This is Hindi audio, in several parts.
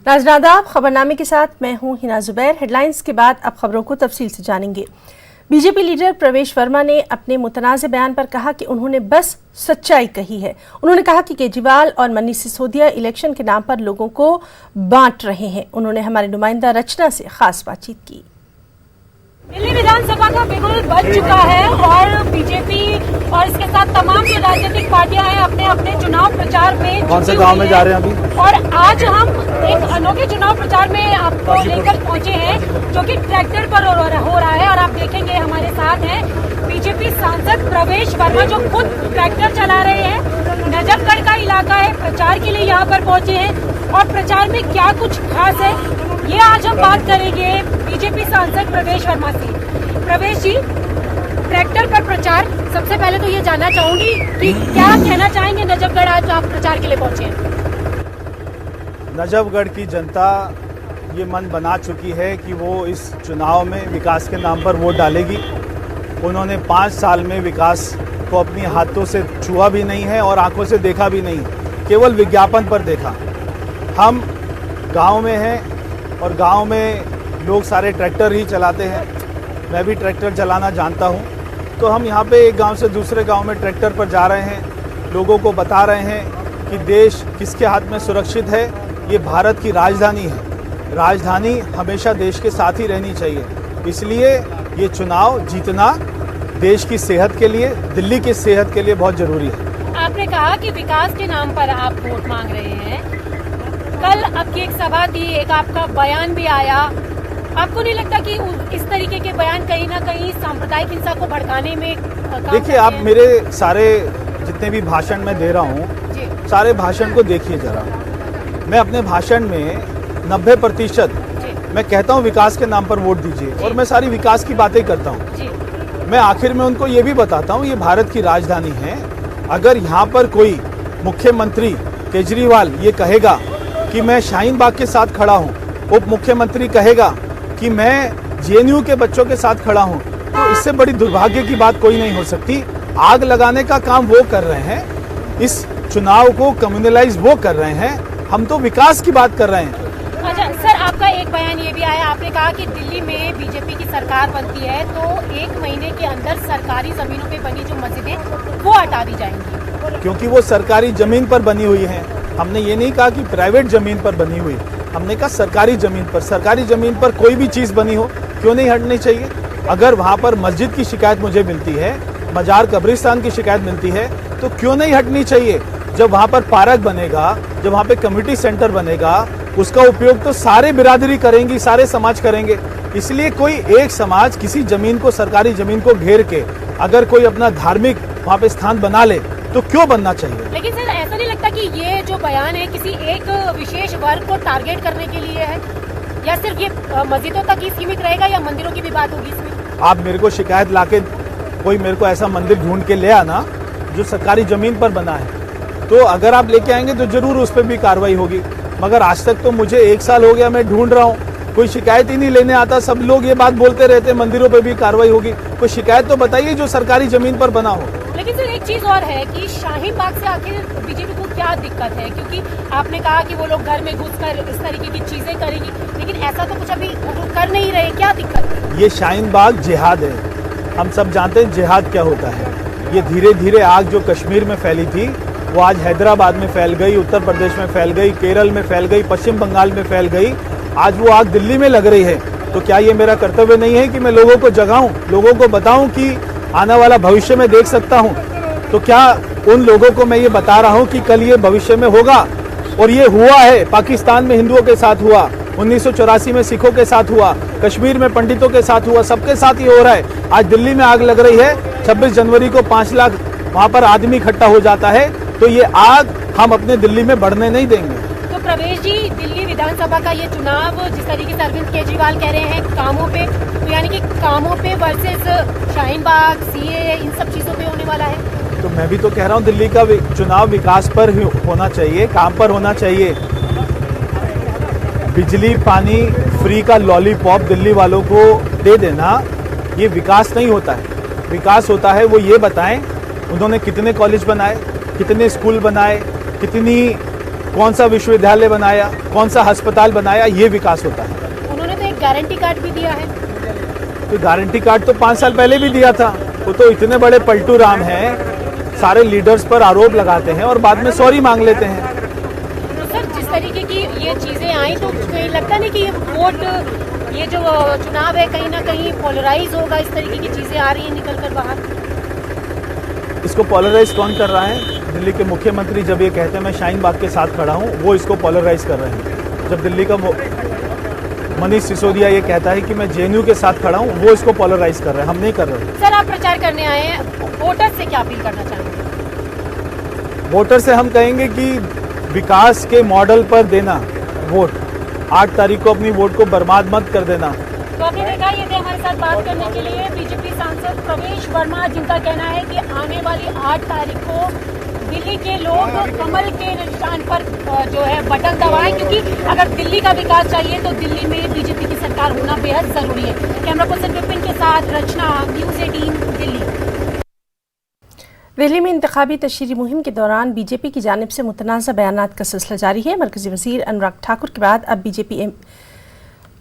नाज़रीन आदाब, खबरनामे के साथ मैं हूं हिना जुबैर। हेडलाइंस के बाद अब खबरों को तफसील से जानेंगे। बीजेपी लीडर प्रवेश वर्मा ने अपने मुतनाज़ बयान पर कहा कि उन्होंने बस सच्चाई कही है। उन्होंने कहा कि केजरीवाल और मनीष सिसोदिया इलेक्शन के नाम पर लोगों को बांट रहे हैं। उन्होंने हमारे नुमाइंदा रचना से खास बातचीत की। दिल्ली विधानसभा का बिगुल बज चुका है और बीजेपी और इसके साथ तमाम जो राजनीतिक पार्टियां हैं अपने अपने चुनाव प्रचार में कौन से गांव में जा रहे हैं अभी? और आज हम एक अनोखे चुनाव प्रचार में आपको लेकर पहुंचे हैं जो कि ट्रैक्टर पर हो रहा है। और आप देखेंगे हमारे साथ हैं बीजेपी सांसद प्रवेश वर्मा जो खुद ट्रैक्टर चला रहे हैं। नजफगढ़ का इलाका है, प्रचार के लिए यहाँ पर पहुंचे हैं और प्रचार में क्या कुछ खास है ये आज हम बात करेंगे बीजेपी सांसद प्रवेश वर्मा से। प्रवेश जी, ट्रैक्टर पर प्रचार, सबसे पहले तो ये जानना चाहूंगी कि क्या कहना चाहेंगे नजफगढ़ आज आप प्रचार के लिए पहुंचे हैं? नजफगढ़ की जनता ये मन बना चुकी है कि वो इस चुनाव में विकास के नाम पर वोट डालेगी। उन्होंने 5 साल में विकास को अपनी हाथों से छुआ भी नहीं है और आंखों से देखा भी नहीं, केवल विज्ञापन पर देखा। हम गांव में हैं और गांव में लोग सारे ट्रैक्टर ही चलाते हैं, मैं भी ट्रैक्टर चलाना जानता हूं। तो हम यहां पे एक गांव से दूसरे गांव में ट्रैक्टर पर जा रहे हैं, लोगों को बता रहे हैं कि देश किसके हाथ में सुरक्षित है। ये भारत की राजधानी है, राजधानी हमेशा देश के साथ ही रहनी चाहिए। इसलिए ये चुनाव जीतना देश की सेहत के लिए, दिल्ली की सेहत के लिए बहुत जरूरी है। आपने कहा कि विकास के नाम पर आप वोट मांग रहे हैं। कल आपकी एक सभा थी, एक आपका बयान भी आया। आपको नहीं लगता कि इस तरीके के बयान कहीं ना कहीं सांप्रदायिक हिंसा को भड़काने में देखिए, आप मेरे सारे जितने भी भाषण मैं दे रहा हूँ, सारे भाषण को देखिए जरा। मैं अपने भाषण में 90% मैं कहता हूँ विकास के नाम पर वोट दीजिए और मैं सारी विकास की बातें करता हूँ। मैं आखिर में उनको ये भी बताता हूँ ये भारत की राजधानी है। अगर यहाँ पर कोई मुख्यमंत्री केजरीवाल ये कहेगा कि मैं शाहीन बाग के साथ खड़ा हूँ, उप मुख्यमंत्री कहेगा कि मैं जेएनयू के बच्चों के साथ खड़ा हूँ, तो इससे बड़ी दुर्भाग्य की बात कोई नहीं हो सकती। आग लगाने का काम वो कर रहे हैं, इस चुनाव को कम्युनलाइज वो कर रहे हैं, हम तो विकास की बात कर रहे हैं। अच्छा सर, आपका एक बयान ये भी आया, आपने कहा कि दिल्ली में बीजेपी की सरकार बनती है तो 1 महीने के अंदर सरकारी जमीनों पे बनी जो मस्जिदें वो हटा दी जाएंगी, क्योंकि वो सरकारी जमीन पर बनी हुई है। हमने ये नहीं कहा कि प्राइवेट जमीन पर बनी हुई, हमने कहा सरकारी जमीन पर। सरकारी जमीन पर कोई भी चीज बनी हो क्यों नहीं हटनी चाहिए? अगर वहां पर मस्जिद की शिकायत मुझे मिलती है, मजार कब्रिस्तान की शिकायत मिलती है, तो क्यों नहीं हटनी चाहिए? जब वहां पर पार्क बनेगा, जब वहां पे कम्युनिटी सेंटर बनेगा, उसका उपयोग तो सारे बिरादरी करेंगी, सारे समाज करेंगे। इसलिए कोई एक समाज किसी जमीन को, सरकारी जमीन को घेर के अगर कोई अपना धार्मिक वहां पे स्थान बना ले तो क्यों बनना चाहिए? लेकिन सर, ऐसा नहीं लगता कि ये जो बयान है किसी एक विशेष वर्ग को टारगेट करने के लिए है, या सिर्फ ये मस्जिदों तक ही सीमित रहेगा या मंदिरों की भी बात होगी इसमें? आप मेरे को शिकायत लाके कोई मेरे को ऐसा मंदिर ढूंढ के ले आना जो सरकारी जमीन पर बना है, तो अगर आप लेके आएंगे तो जरूर उस पर भी कार्रवाई होगी। मगर आज तक तो मुझे 1 साल हो गया मैं ढूंढ रहा हूँ, कोई शिकायत ही नहीं लेने आता। सब लोग ये बात बोलते रहते हैं मंदिरों पे भी कार्रवाई होगी। कोई शिकायत तो बताइए जो सरकारी जमीन पर बना हो। लेकिन सर, एक चीज और है कि शाहीन बाग से आखिर बीजेपी को क्या दिक्कत है? क्योंकि आपने कहा कि वो लोग घर में घुसकर इस तरीके की चीजें करेंगी, लेकिन ऐसा तो कुछ अभी कर नहीं रहे, क्या दिक्कत है? ये शाहीन बाग जिहाद है, हम सब जानते हैं जिहाद क्या होता है। ये धीरे धीरे आग जो कश्मीर में फैली थी वो आज हैदराबाद में फैल गई, उत्तर प्रदेश में फैल गई, केरल में फैल गई, पश्चिम बंगाल में फैल गई, आज वो आग दिल्ली में लग रही है। तो क्या ये मेरा कर्तव्य नहीं है कि मैं लोगों को जगाऊं, लोगों को बताऊं कि आने वाला भविष्य में देख सकता हूं? तो क्या उन लोगों को मैं ये बता रहा हूं कि कल ये भविष्य में होगा? और ये हुआ है, पाकिस्तान में हिंदुओं के साथ हुआ, 1984 में सिखों के साथ हुआ, कश्मीर में पंडितों के साथ हुआ, सबके साथ ये हो रहा है। आज दिल्ली में आग लग रही है, 26 जनवरी को 5 लाख वहां पर आदमी इकट्ठा हो जाता है, तो ये आग हम अपने दिल्ली में बढ़ने नहीं देंगे। तो प्रवेश जी, दिल्ली विधानसभा का ये चुनाव जिस तरीके से अरविंद केजरीवाल कह रहे हैं कामों पे, तो यानी कि कामों पे वर्सेस शाहीन बाग, सीए, इन सब चीजों पे होने वाला है। तो मैं भी तो कह रहा हूँ दिल्ली का चुनाव विकास पर होना चाहिए, काम पर होना चाहिए। बिजली पानी फ्री का लॉलीपॉप दिल्ली वालों को दे देना ये विकास नहीं होता है। विकास होता है वो ये बताएं उन्होंने कितने कॉलेज बनाए, कितने स्कूल बनाए, कितनी कौन सा विश्वविद्यालय बनाया, कौन सा अस्पताल बनाया, ये विकास होता है। उन्होंने तो एक गारंटी कार्ड भी दिया है। तो गारंटी कार्ड तो 5 साल पहले भी दिया था। वो तो इतने बड़े पलटू राम हैं, सारे लीडर्स पर आरोप लगाते हैं और बाद में सॉरी मांग लेते हैं। तो सर, जिस तरीके की ये चीजें आई तो कहीं लगता नहीं कि ये वोट, ये जो चुनाव है कहीं ना कहीं पोलराइज होगा, इस तरीके की चीजें आ रही हैं निकल कर बाहर। इसको पोलराइज कौन कर रहा है? दिल्ली के मुख्यमंत्री जब ये कहते हैं मैं शाहीन बाग के साथ खड़ा हूँ, वो इसको पोलराइज कर रहे हैं। जब दिल्ली का मनीष सिसोदिया ये कहता है कि मैं जेएनयू के साथ खड़ा हूँ, वो इसको पोलराइज कर रहे हैं, हम नहीं कर रहे। सर, आप प्रचार करने आए हैं, वोटर से क्या अपील करना चाहेंगे? वोटर से हम कहेंगे कि विकास के मॉडल पर देना वोट। 8 तारीख को अपनी वोट को बर्बाद मत कर देना। तो आपने देखा, ये थे हमारे साथ बात करने के लिए बीजेपी सांसद प्रवेश वर्मा, जिनका कहना है कि आने वाली 8 तारीख को दिल्ली के लोग कमल के निशान पर जो है बटन दबाएं, क्योंकि अगर दिल्ली का विकास चाहिए तो दिल्ली में बीजेपी की सरकार होना बेहद जरूरी है। कैमरा पर्सन विपिन के साथ रचना, न्यूज़ 18 दिल्ली। दिल्ली में इंतखाबी तशहीरी मुहिम के दौरान बीजेपी की जानिब से मुतनाज़ा बयानात का सिलसिला जारी है। मरकजी वज़ीर अनुराग ठाकुर के बाद अब बीजेपी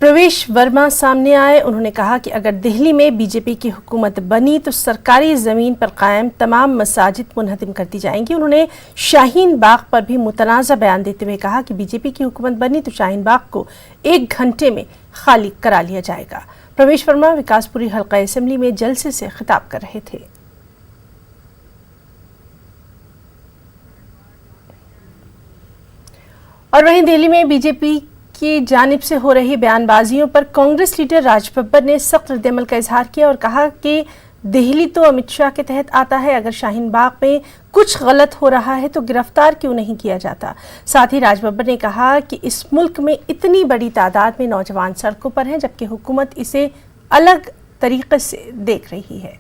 प्रवेश वर्मा सामने आए। उन्होंने कहा कि अगर दिल्ली में बीजेपी की हुकूमत बनी तो सरकारी ज़मीन पर कायम तमाम मसाजिद मुनहदिम कर दी जाएंगी। उन्होंने शाहीन बाग पर भी मुतनाज़ा बयान देते हुए कहा कि बीजेपी की हुकूमत बनी तो शाहीन बाग को 1 घंटे में खाली करा लिया जाएगा। प्रवेश वर्मा विकासपुरी हल्का असेंबली में जलसे से खिताब कर रहे थे। और वहीं दिल्ली में बीजेपी की जानिब से हो रही बयानबाजियों पर कांग्रेस लीडर राज बब्बर ने सख्त रद्द-ए-अमल का इजहार किया और कहा कि दिल्ली तो अमित शाह के तहत आता है, अगर शाहीन बाग में कुछ गलत हो रहा है तो गिरफ्तार क्यों नहीं किया जाता। साथ ही राज बब्बर ने कहा कि इस मुल्क में इतनी बड़ी तादाद में नौजवान सड़कों पर हैं, जबकि हुकूमत इसे अलग तरीके से देख रही है।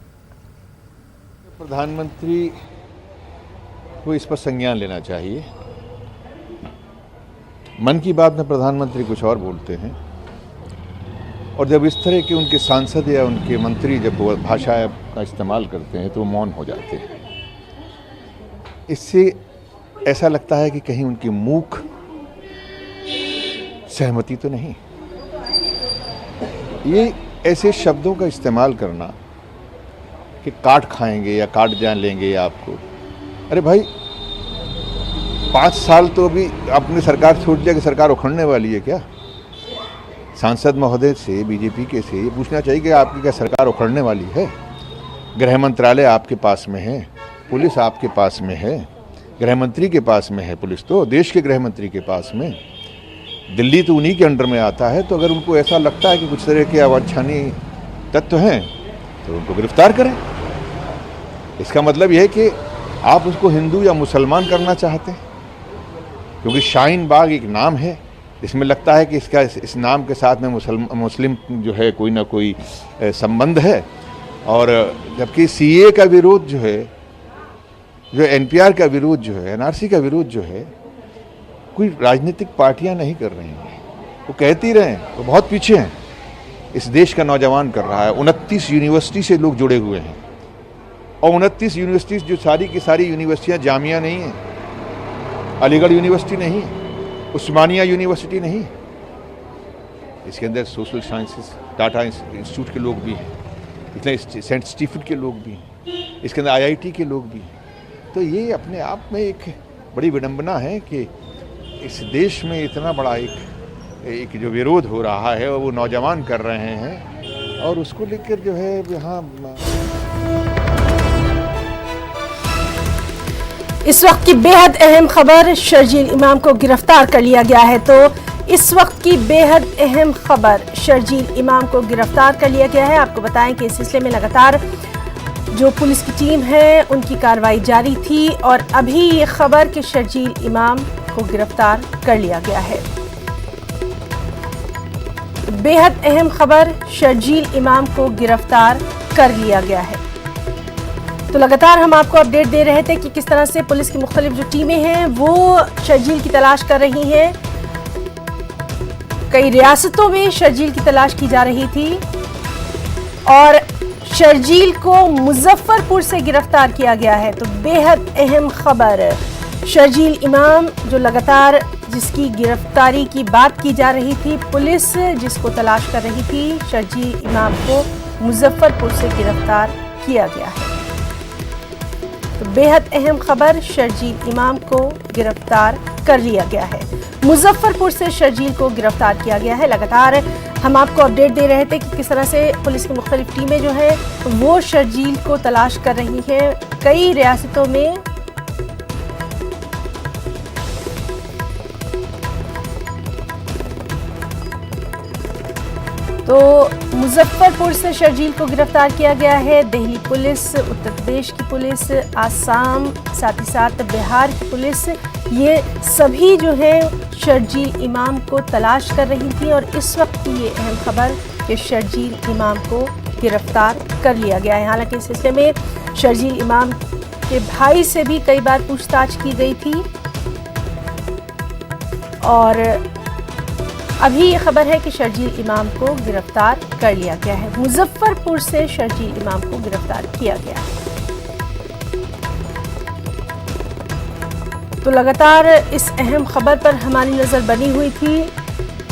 प्रधानमंत्री को इस पर संज्ञान लेना चाहिए। मन की बात में प्रधानमंत्री कुछ और बोलते हैं और जब इस तरह के उनके सांसद या उनके मंत्री जब वो भाषा का इस्तेमाल करते हैं तो वो मौन हो जाते हैं। इससे ऐसा लगता है कि कहीं उनकी मूक सहमति तो नहीं। ये ऐसे शब्दों का इस्तेमाल करना कि काट खाएंगे या काट जान लेंगे आपको, अरे भाई 5 साल तो अभी आपने सरकार छोड़ दिया कि सरकार उखड़ने वाली है क्या? सांसद महोदय से, बीजेपी के से ये पूछना चाहिए कि आपकी क्या सरकार उखड़ने वाली है? गृह मंत्रालय आपके पास में है, पुलिस आपके पास में है, गृह मंत्री के पास में है, पुलिस तो देश के गृह मंत्री के पास में, दिल्ली तो उन्हीं के अंडर में आता है। तो अगर उनको ऐसा लगता है कि कुछ तरह के अवांछनीय तत्व हैं तो उनको गिरफ्तार करें। इसका मतलब यह है कि आप उसको हिंदू या मुसलमान करना चाहते हैं, क्योंकि शाहीन बाग एक नाम है, इसमें लगता है कि इसका इस नाम के साथ में मुस्लिम जो है कोई ना कोई संबंध है। और जबकि सीए का विरोध जो है, जो एनपीआर का विरोध जो है, एनआरसी का विरोध जो है, कोई राजनीतिक पार्टियां नहीं कर रही हैं। वो कहती रहें, वो बहुत पीछे हैं। इस देश का नौजवान कर रहा है। 29 यूनिवर्सिटी से लोग जुड़े हुए हैं और 29 यूनिवर्सिटी जो सारी की सारी यूनिवर्सिटियाँ जामिया नहीं हैं, अलीगढ़ यूनिवर्सिटी नहीं, उस्मानिया यूनिवर्सिटी नहीं, इसके अंदर सोशल साइंसेस टाटा इंस्टीट्यूट के लोग भी हैं, इतने सेंट स्टीफन के लोग भी हैं, इसके अंदर आईआईटी के लोग भी हैं। तो ये अपने आप में एक बड़ी विडंबना है कि इस देश में इतना बड़ा एक जो विरोध हो रहा है वो नौजवान कर रहे हैं और उसको लेकर जो है यहाँ इस वक्त की बेहद अहम खबर, शर्जील इमाम को गिरफ्तार कर लिया गया है। तो इस वक्त की बेहद अहम खबर, शर्जील इमाम को गिरफ्तार कर लिया गया है। आपको बताएं कि इस सिलसिले में लगातार जो पुलिस की टीम है उनकी कार्रवाई जारी थी और अभी ये खबर कि शर्जील इमाम को गिरफ्तार कर लिया गया है। बेहद अहम खबर, शर्जील इमाम को गिरफ्तार कर लिया गया है। तो लगातार हम आपको अपडेट दे रहे थे कि किस तरह से पुलिस की मुख्तलिफ जो टीमें हैं वो शर्जील की तलाश कर रही हैं। कई रियासतों में शर्जील की तलाश की जा रही थी और शर्जील को मुजफ्फरपुर से गिरफ्तार किया गया है। तो बेहद अहम खबर, शर्जील इमाम जो लगातार जिसकी गिरफ्तारी की बात की जा रही थी, पुलिस जिसको तलाश कर रही थी, शर्जील इमाम को मुजफ्फरपुर से गिरफ्तार किया गया है। तो बेहद अहम खबर, शर्जील इमाम को गिरफ्तार कर लिया गया है। मुजफ्फरपुर से शर्जील को गिरफ्तार किया गया है। लगातार हम आपको अपडेट दे रहे थे कि किस तरह से पुलिस की मुख्तलिफ टीमें जो है वो शर्जील को तलाश कर रही हैं कई रियासतों में। तो मुजफ्फरपुर से शर्जील को गिरफ्तार किया गया है। दिल्ली पुलिस, उत्तर प्रदेश की पुलिस, आसाम, साथ ही साथ बिहार की पुलिस, ये सभी जो है शर्जील इमाम को तलाश कर रही थी और इस वक्त की ये अहम खबर कि शर्जील इमाम को गिरफ्तार कर लिया गया है। हालांकि इस सिलसिले में शर्जील इमाम के भाई से भी कई बार पूछताछ की गई थी और अभी ये खबर है कि शर्जील इमाम को गिरफ्तार कर लिया गया है। मुजफ्फरपुर से शर्जील इमाम को गिरफ्तार किया गया है। तो लगातार इस अहम खबर पर हमारी नज़र बनी हुई थी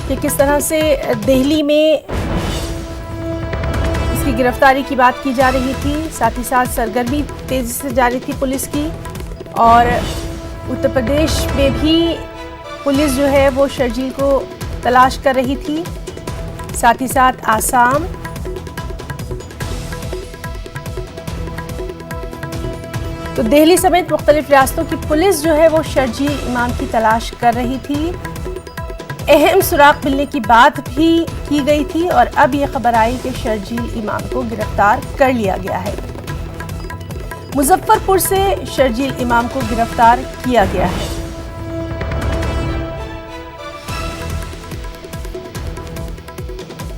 कि किस तरह से दिल्ली में इसकी गिरफ्तारी की बात की जा रही थी, साथ ही साथ सरगर्मी तेजी से जारी थी पुलिस की और उत्तर प्रदेश में भी पुलिस जो है वो शर्जील को तलाश कर रही थी, साथ ही साथ आसाम, तो दिल्ली समेत मुख्तलिफ रियासतों की पुलिस जो है वो शर्जील इमाम की तलाश कर रही थी। अहम सुराग मिलने की बात भी की गई थी और अब यह खबर आई कि शर्जील इमाम को गिरफ्तार कर लिया गया है। मुजफ्फरपुर से शर्जील इमाम को गिरफ्तार किया गया है।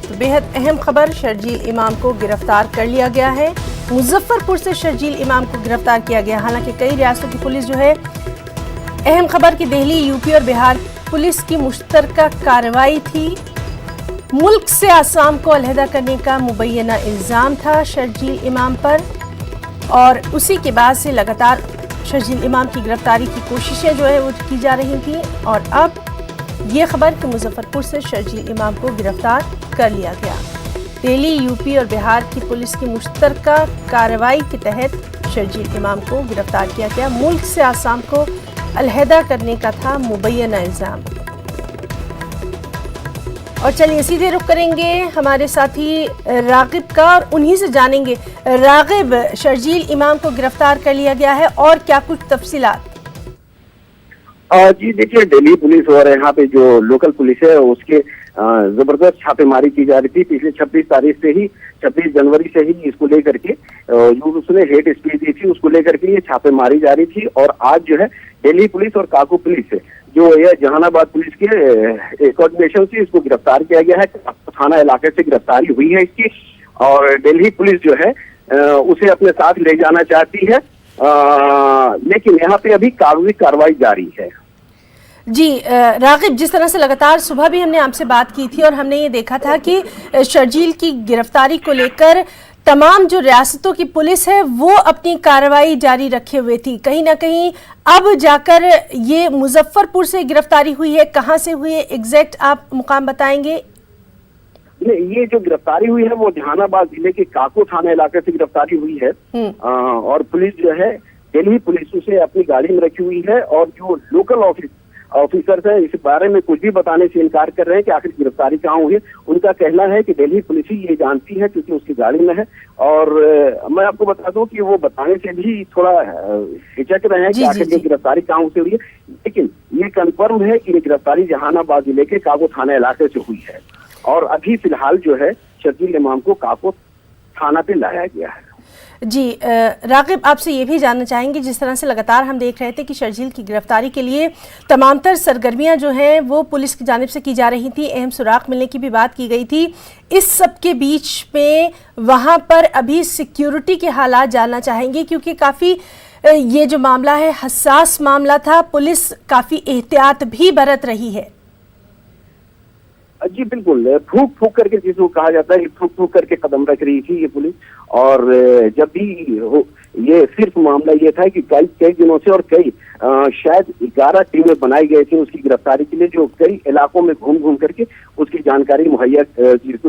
तो बेहद अहम खबर, शर्जील इमाम को गिरफ्तार कर लिया गया है। मुजफ्फरपुर से शर्जील इमाम को गिरफ्तार किया गया। हालांकि कई रियासतों की पुलिस जो है, अहम खबर कि दिल्ली, यूपी और बिहार पुलिस की मुश्तरका कार्रवाई थी। मुल्क से आसाम को अलहदा करने का मुबैना इल्ज़ाम था शर्जील इमाम पर और उसी के बाद से लगातार शर्जील इमाम की गिरफ्तारी की कोशिशें जो है वो की जा रही थी और अब ये खबर कि मुजफ्फरपुर से शर्जील इमाम को गिरफ्तार कर लिया गया। दिल्ली, यूपी और बिहार की पुलिस की मुश्तरका कार्रवाई के तहत शर्जील इमाम को गिरफ्तार किया गया। मुल्क से आसाम को अलहदा करने का था मुबैना इल्ज़ाम। और चलिए सीधे रुख करेंगे हमारे साथी रागिब का और उन्हीं से जानेंगे। रागिब, शर्जील इमाम को गिरफ्तार कर लिया गया है और क्या कुछ तफसीलात? जी देखिए, दिल्ली पुलिस और यहाँ पे जो लोकल पुलिस है उसके जबरदस्त छापेमारी की जा रही थी। पिछले 26 तारीख से ही, 26 जनवरी से ही इसको लेकर के जो उसने हेट स्पीच दी थी उसको लेकर के ये छापेमारी जारी थी और आज जो है दिल्ली पुलिस और काको पुलिस जो है जहानाबाद पुलिस के कोऑर्डिनेशन से इसको गिरफ्तार किया गया है। थाना इलाके से गिरफ्तारी हुई है इसकी और दिल्ली पुलिस जो है उसे अपने साथ ले जाना चाहती है, लेकिन यहाँ पे अभी कागजी कार्रवाई जारी है। जी रागिब, जिस तरह से लगातार सुबह भी हमने आपसे बात की थी और हमने ये देखा था कि शर्जील की गिरफ्तारी को लेकर तमाम जो रियासतों की पुलिस है वो अपनी कार्रवाई जारी रखे हुए थी। कहीं ना कहीं अब जाकर ये मुजफ्फरपुर से गिरफ्तारी हुई है, कहाँ से हुई है एग्जैक्ट आप मुकाम बताएंगे? ये जो गिरफ्तारी हुई है वो जहानाबाद जिले के काको थाना इलाके से गिरफ्तारी हुई है और पुलिस जो है दिल्ली पुलिस उसे अपनी गाड़ी में रखी हुई है और जो लोकल ऑफिसर्स हैं इस बारे में कुछ भी बताने से इनकार कर रहे हैं कि आखिर गिरफ्तारी कहाँ हुई है। उनका कहना है कि दिल्ली पुलिस ही ये जानती है क्योंकि उसकी गाड़ी में है और मैं आपको बता दूं कि वो बताने से भी थोड़ा हिचक रहे हैं कि आखिर ये गिरफ्तारी कहाँ से हुई है, लेकिन ये कंफर्म है कि ये गिरफ्तारी जहानाबाद जिले के काको थाना इलाके से हुई है और अभी फिलहाल जो है शर्जील इमाम को काको थाना पे लाया गया है। जी रागिब, आपसे ये भी जानना चाहेंगे, जिस तरह से लगातार हम देख रहे थे कि शर्जील की गिरफ्तारी के लिए तमाम तर सरगर्मियां जो हैं वो पुलिस की जानिब से की जा रही थी, अहम सुराग मिलने की भी बात की गई थी। इस सब के बीच में वहां पर अभी सिक्योरिटी के हालात जानना चाहेंगे क्योंकि काफ़ी ये जो मामला है हसास मामला था, पुलिस काफ़ी एहतियात भी बरत रही है। जी बिल्कुल, फूक फूक करके जिसको कहा जाता है, फूक फूक करके कदम रख रही थी ये पुलिस और जब भी ये सिर्फ मामला ये था कि कई दिनों से और कई शायद 11 टीमें बनाई गई थी उसकी गिरफ्तारी के लिए, जो कई इलाकों में घूम घूम करके उसकी जानकारी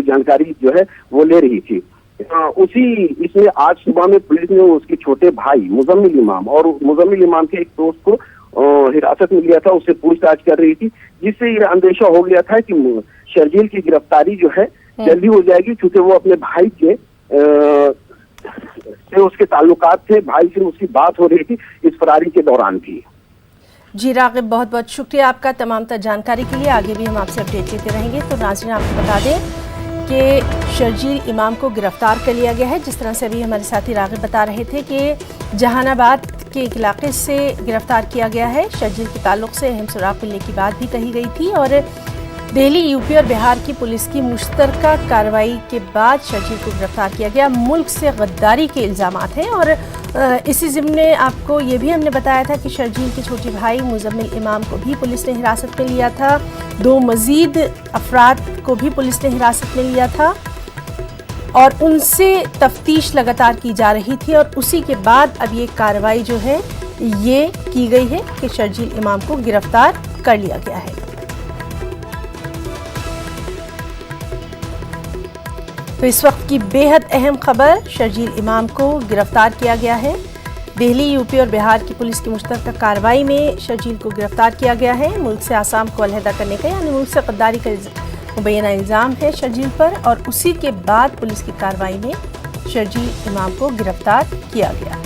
जानकारी जो है वो ले रही थी। इसमें आज सुबह में पुलिस ने उसके छोटे भाई मुजम्मिल इमाम और मुजम्मिल इमाम के एक दोस्त को हिरासत में लिया था, उससे पूछताछ कर रही थी, जिससे ये अंदेशा हो गया था कि शर्जील की गिरफ्तारी जो है जल्दी हो जाएगी, क्योंकि वो अपने भाई के से उसके ताल्लुकात थे, भाई से उसकी बात हो रही थी इस फरारी के दौरान भी। जी रागिब, बहुत बहुत शुक्रिया आपका तमाम तर जानकारी के लिए। आगे भी हम आपसे अपडेट लेते रहेंगे। तो नाज़रीन, आपको बता दें कि शर्जील इमाम को गिरफ्तार कर लिया गया है। जिस तरह से अभी हमारे साथी रागिब बता रहे थे कि जहानाबाद के एक इलाके से गिरफ्तार किया गया है। शर्जील के ताल्लुक से अहम सुराग मिलने की बात भी कही गई थी और दिल्ली, यूपी और बिहार की पुलिस की मुश्तरका कार्रवाई के बाद शर्जील को गिरफ्तार किया गया। मुल्क से गद्दारी के इल्ज़ामात हैं और इसी ज़िम्न में आपको ये भी हमने बताया था कि शर्जील के छोटे भाई मुजम्मिल इमाम को भी पुलिस ने हिरासत में लिया था। 2 मज़ीद अफराद को भी पुलिस ने हिरासत में लिया था और उनसे तफ्तीश लगातार की जा रही थी और उसी के बाद अब ये कार्रवाई जो है ये की गई है कि शर्जील इमाम को गिरफ्तार कर लिया गया है। तो इस वक्त की बेहद अहम खबर, शर्जील इमाम को गिरफ्तार किया गया है। दिल्ली, यूपी और बिहार की पुलिस की मुश्तरका कार्रवाई में शर्जील को गिरफ्तार किया गया है। मुल्क से आसाम को अलहदा करने का यानी मुल्क से गद्दारी का मुबैना इल्ज़ाम है शर्जील पर और उसी के बाद पुलिस की कार्रवाई में शर्जील इमाम को गिरफ्तार किया गया।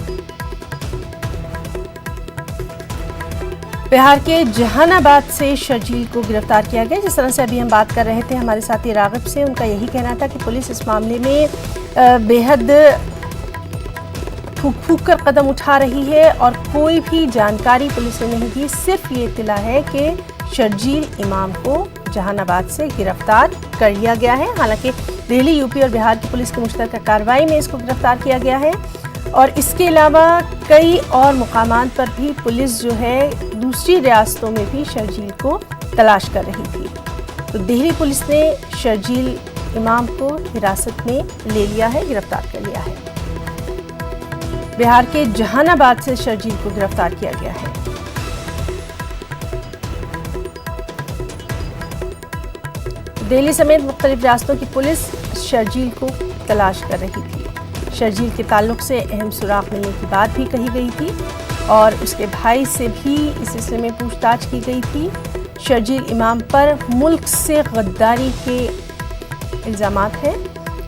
बिहार के जहानाबाद से शर्जील को गिरफ्तार किया गया। जिस तरह से अभी हम बात कर रहे थे हमारे साथी रागिब से, उनका यही कहना था कि पुलिस इस मामले में बेहद फूक फूक कर कदम उठा रही है और कोई भी जानकारी पुलिस ने नहीं दी। सिर्फ ये इत्तला है कि शर्जील इमाम को जहानाबाद से गिरफ्तार कर लिया गया है। हालांकि दिल्ली, यूपी और बिहार की पुलिस की मुश्तरका कार्रवाई में इसको गिरफ्तार किया गया है और इसके अलावा कई और मुकामात पर भी पुलिस जो है दूसरी रियासतों में भी शर्जील को तलाश कर रही थी। तो दिल्ली पुलिस ने शर्जील इमाम को हिरासत में ले लिया है, गिरफ्तार कर लिया है। बिहार के जहानाबाद से शर्जील को गिरफ्तार किया गया है। दिल्ली समेत मुख्तलिफ रियासतों की पुलिस शर्जील को तलाश कर रही थी। शर्जील के ताल्लुक से अहम सुराग मिलने की बात भी कही गई थी और उसके भाई से भी इस सिलसिले में पूछताछ की गई थी। शर्जील इमाम पर मुल्क से गद्दारी के इल्ज़ामात हैं।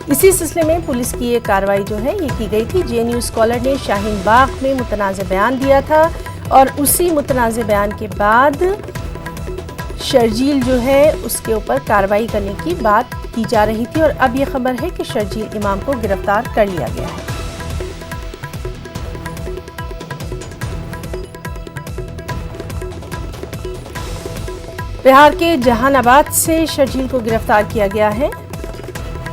इसी सिलसिले में पुलिस की ये कार्रवाई जो है ये की गई थी। जेएनयू स्कॉलर ने शाहीन बाग में मुतनाज़ बयान दिया था और उसी मुतनाज़ बयान के बाद शर्जील जो है उसके ऊपर कार्रवाई करने की बात की जा रही थी और अब ये खबर है कि शर्जील इमाम को गिरफ्तार कर लिया गया है। बिहार के जहानाबाद से शर्जील को गिरफ्तार किया गया है।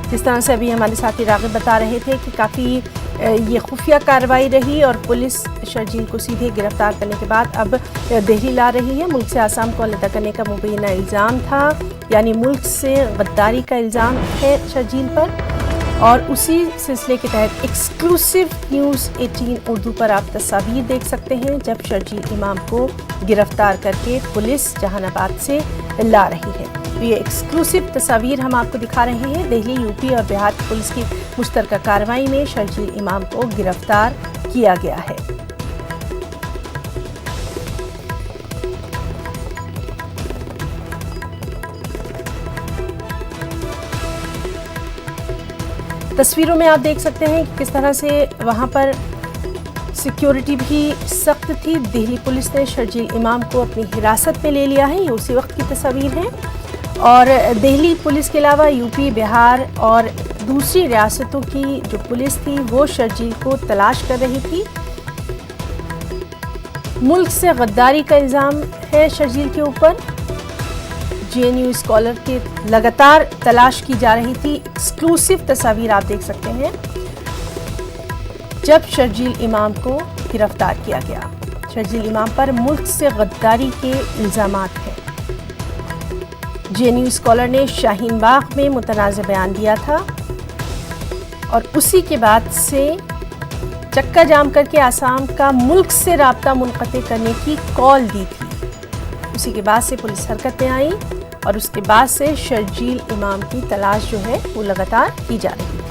जिस तरह से अभी हमारे साथी रागिब बता रहे थे कि काफ़ी ये खुफिया कार्रवाई रही और पुलिस शर्जील को सीधे गिरफ्तार करने के बाद अब दिल्ली ला रही है। मुल्क से आसाम को अलग करने का मुबैना इल्ज़ाम था, यानी मुल्क से गद्दारी का इल्ज़ाम है शर्जील पर और उसी सिलसिले के तहत एक्सक्लूसिव न्यूज़ 18 उर्दू पर आप तस्वीर देख सकते हैं जब शर्जील इमाम को गिरफ्तार करके पुलिस जहानाबाद से ला रही है। तो ये एक्सक्लूसिव तस्वीर हम आपको दिखा रहे हैं। दिल्ली, यूपी और बिहार की पुलिस की मुश्तरका कार्रवाई में शर्जील इमाम को गिरफ्तार किया गया है। तस्वीरों में आप देख सकते हैं कि किस तरह से वहां पर सिक्योरिटी भी सख्त थी। दिल्ली पुलिस ने शर्जील इमाम को अपनी हिरासत में ले लिया है, ये उसी वक्त की तस्वीर है और दिल्ली पुलिस के अलावा यूपी, बिहार और दूसरी रियासतों की जो पुलिस थी वो शर्जील को तलाश कर रही थी। मुल्क से गद्दारी का इल्ज़ाम है शर्जील के ऊपर। जेएनयू स्कॉलर की लगातार तलाश की जा रही थी। एक्सक्लूसिव तस्वीर आप देख सकते हैं जब शर्जील इमाम को गिरफ्तार किया गया। शर्जील इमाम पर मुल्क से गद्दारी के इल्ज़ामात हैं। जेएनयू स्कॉलर ने शाहीन बाग में मुतनाज़ बयान दिया था और उसी के बाद से चक्का जाम करके आसाम का मुल्क से राब्ता मुनक़ते करने की कॉल दी थी। उसी के बाद से पुलिस हरकत में आई और उसके बाद से शर्जील इमाम की तलाश जो है वो लगातार की जा रही है।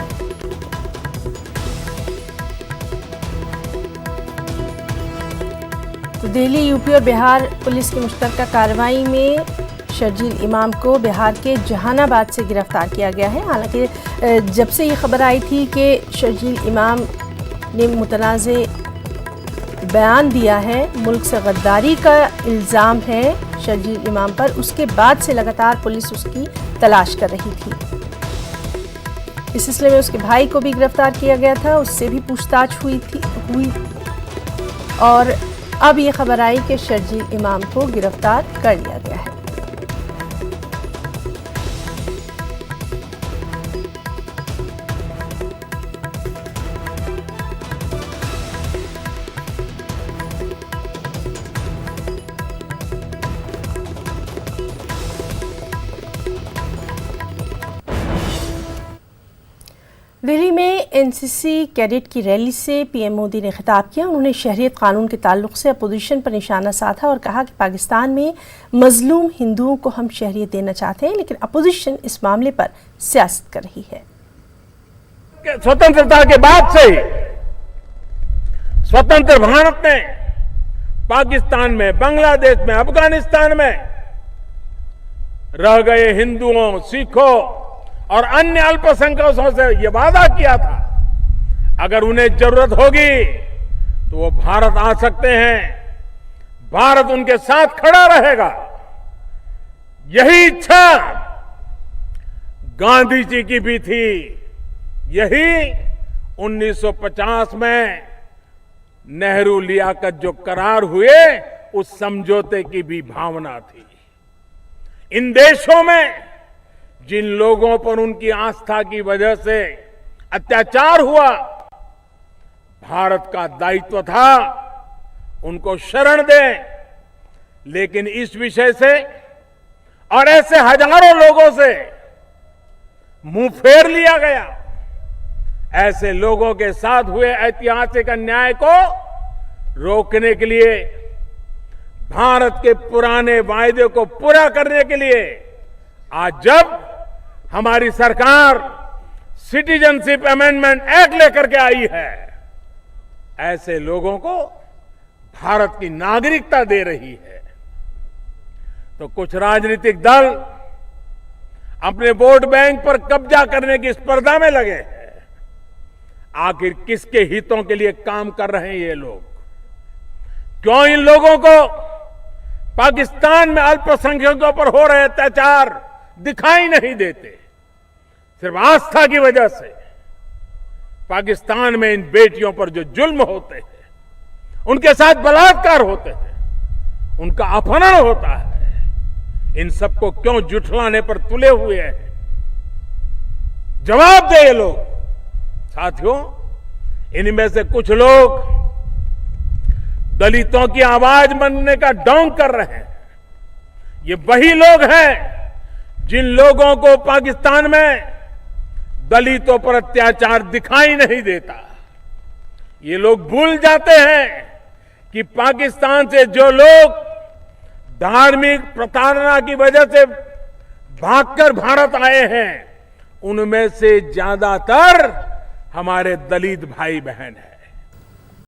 तो दिल्ली, यूपी और बिहार पुलिस की मुश्तरका कार्रवाई में शर्जील इमाम को बिहार के जहानाबाद से गिरफ्तार किया गया है। हालांकि जब से ये खबर आई थी कि शर्जील इमाम ने मुतनाज़े बयान दिया है, मुल्क से गद्दारी का इल्ज़ाम है शर्जील इमाम पर, उसके बाद से लगातार पुलिस उसकी तलाश कर रही थी। इस सिलसिले में उसके भाई को भी गिरफ्तार किया गया था, उससे भी पूछताछ हुई और अब ये खबर आई कि शर्जील इमाम को गिरफ्तार कर लिया गया है। दिल्ली में एनसीसी कैडेट की रैली से पीएम मोदी ने खिताब किया। उन्होंने शहरियत कानून के ताल्लुक से अपोजिशन पर निशाना साधा और कहा कि पाकिस्तान में मजलूम हिंदुओं को हम शहरियत देना चाहते हैं, लेकिन अपोजिशन इस मामले पर सियासत कर रही है। स्वतंत्रता के बाद से स्वतंत्र भारत में पाकिस्तान में, बांग्लादेश में, अफगानिस्तान में रह गए हिंदुओं, सिखों और अन्य अल्पसंख्यकों से यह वादा किया था अगर उन्हें जरूरत होगी तो वो भारत आ सकते हैं, भारत उनके साथ खड़ा रहेगा। यही इच्छा गांधी जी की भी थी, यही 1950 में नेहरू लियाकत जो करार हुए उस समझौते की भी भावना थी। इन देशों में जिन लोगों पर उनकी आस्था की वजह से अत्याचार हुआ, भारत का दायित्व था उनको शरण दें, लेकिन इस विषय से और ऐसे हजारों लोगों से मुंह फेर लिया गया। ऐसे लोगों के साथ हुए ऐतिहासिक अन्याय को रोकने के लिए, भारत के पुराने वायदे को पूरा करने के लिए आज जब हमारी सरकार सिटीजनशिप अमेंडमेंट एक्ट लेकर के आई है, ऐसे लोगों को भारत की नागरिकता दे रही है, तो कुछ राजनीतिक दल अपने वोट बैंक पर कब्जा करने की स्पर्धा में लगे हैं। आखिर किसके हितों के लिए काम कर रहे हैं ये लोग? क्यों इन लोगों को पाकिस्तान में अल्पसंख्यकों पर हो रहे अत्याचार दिखाई नहीं देते? सिर्फ आस्था की वजह से पाकिस्तान में इन बेटियों पर जो जुल्म होते हैं, उनके साथ बलात्कार होते हैं, उनका अपहरण होता है, इन सबको क्यों जुठलाने पर तुले हुए हैं? जवाब दे ये लोग। साथियों, इनमें से कुछ लोग दलितों की आवाज बनने का ढोंग कर रहे हैं। ये वही लोग हैं जिन लोगों को पाकिस्तान में दलितों पर अत्याचार दिखाई नहीं देता। ये लोग भूल जाते हैं कि पाकिस्तान से जो लोग धार्मिक प्रताड़ना की वजह से भागकर भारत आए हैं, उनमें से ज्यादातर हमारे दलित भाई बहन हैं।